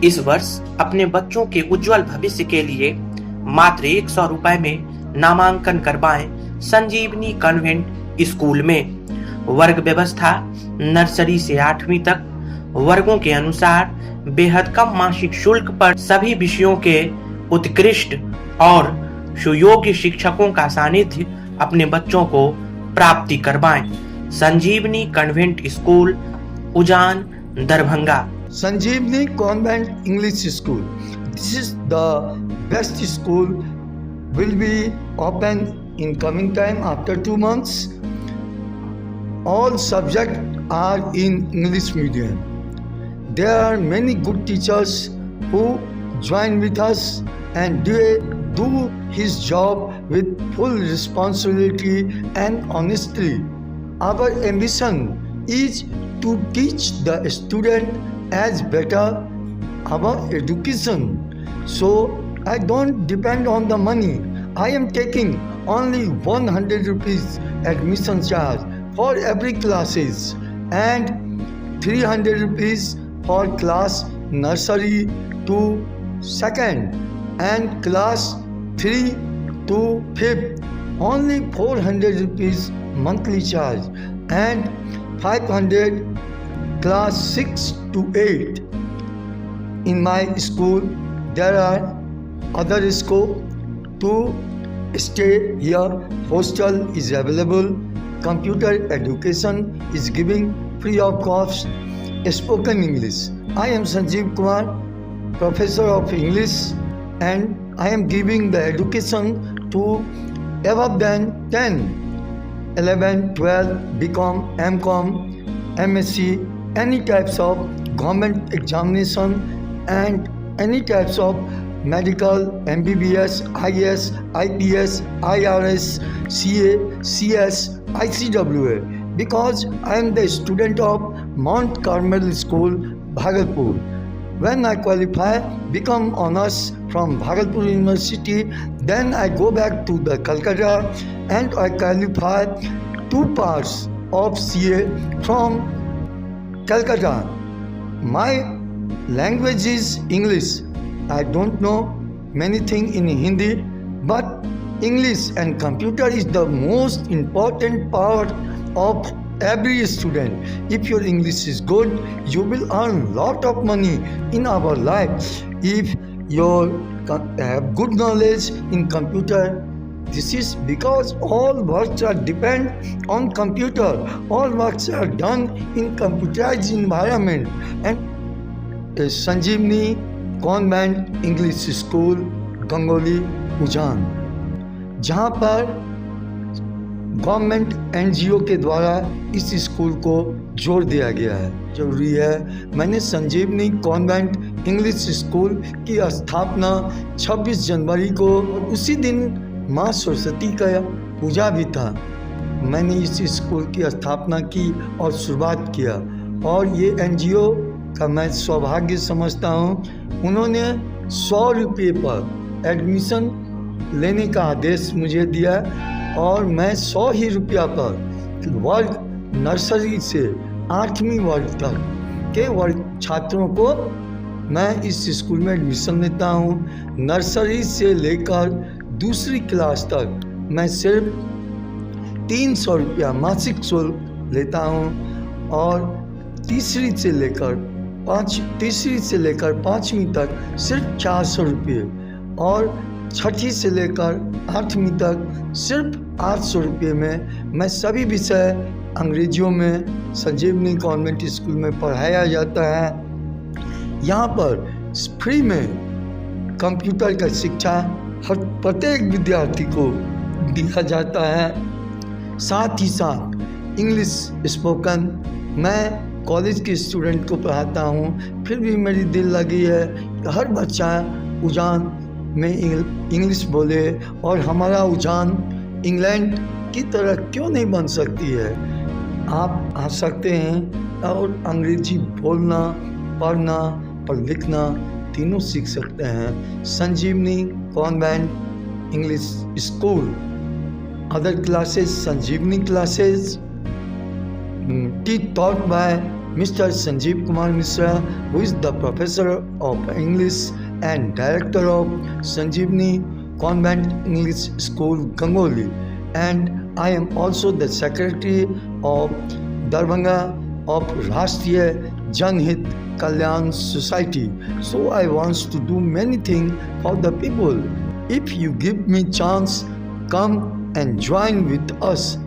इस वर्ष अपने बच्चों के उज्जवल भविष्य के लिए मात्र 100 रुपए में नामांकन करवाएं संजीवनी कॉन्वेंट स्कूल में। वर्ग व्यवस्था नर्सरी से 8वीं तक, वर्गों के अनुसार बेहद कम मासिक शुल्क पर सभी विषयों के उत्कृष्ट और सुयोग्य शिक्षकों का सानिध्य अपने बच्चों को प्राप्ति करवाएं। संजीवनी कॉन्वेंट स्कूल, उजान, Darbhanga. Sanjeevani Convent English School. This is the best school. Will be open in coming time after 2 months. All subjects are in English medium. There are many good teachers who join with us and do his job with full responsibility and honesty. Our ambition is to teach the student as better our education. So I don't depend on the money. I am taking only 100 rupees admission charge for every classes and 300 rupees for class nursery to second and class 3 to 5th. Only 400 rupees monthly charge and 500 class 6 to 8. In my school there are other scope to stay here. Hostel is available. Computer education is giving free of cost. Spoken English. I am Sanjeev Kumar, professor of English, and I am giving the education to above than 10, 11, 12, BCom, MCom, MSc, any types of government examination and any types of medical, MBBS, IS, IPS, IRS, CA, CS, ICWA, because I am the student of Mount Carmel School, Bhagalpur. When I qualify, become honors from Bhagalpur University, then I go back to the Calcutta and I qualify 2 parts of CA from Calcutta. My language is English. I don't know many things in Hindi, but English and computer is the most important part of every student. If your English is good, you will earn lot of money in our life. If you have good knowledge in computer, this is because all works are depend on computer. All works are done in computerized environment. And Sanjeevani Convent English School, Gangoli, उजान, जहाँ पर government NGO के द्वारा इस school को जोड़ दिया गया है। जरूरी है। मैंने संजीवनी कॉन्वेंट इंग्लिश स्कूल की स्थापना 26 जनवरी को, उसी दिन माँ सरस्वती का पूजा भी था। मैंने इस स्कूल की स्थापना की और शुरुआत किया, और ये NGO का मैं सौभाग्य समझता हूँ। उन्होंने 100 रुपये पर एडमिशन लेने का आदेश मुझे दिया, और मैं 100 ही रुपया पर वर्ग नर्सरी से 8वीं वर्ग तक के वर्ग छात्रों को मैं इस स्कूल में एडमिशन लेता हूँ। नर्सरी से लेकर दूसरी क्लास तक मैं सिर्फ 300 रुपया मासिक शुल्क लेता हूँ, और तीसरी से लेकर 5वीं तक सिर्फ 400 रुपये, और छठी से लेकर 8वीं तक सिर्फ 800 रुपये में मैं सभी विषय अंग्रेजियों में संजीवनी कॉन्वेंट स्कूल में पढ़ाया जाता है। यहाँ पर फ्री में कंप्यूटर का शिक्षा हर प्रत्येक विद्यार्थी को दिया जाता है। साथ ही साथ इंग्लिश स्पोकन मैं कॉलेज के स्टूडेंट को पढ़ाता हूँ। फिर भी मेरी दिल लगी है कि हर बच्चा उजान में इंग्लिश बोले, और हमारा उजान इंग्लैंड की तरह क्यों नहीं बन सकती है। आप आ सकते हैं और अंग्रेजी बोलना, पढ़ना और लिखना तीनों सीख सकते हैं। Sanjeevani convent English school, other classes, Sanjeevani classes taught by Mr. Sanjeev Kumar Misra, who is the professor of English and director of Sanjeevani Convent English School, Gangoli, and I am also the secretary of Darbhanga of Rashtriya Janhit Kalyan Society. So I want to do many things for the people. If you give me chance, come and join with us.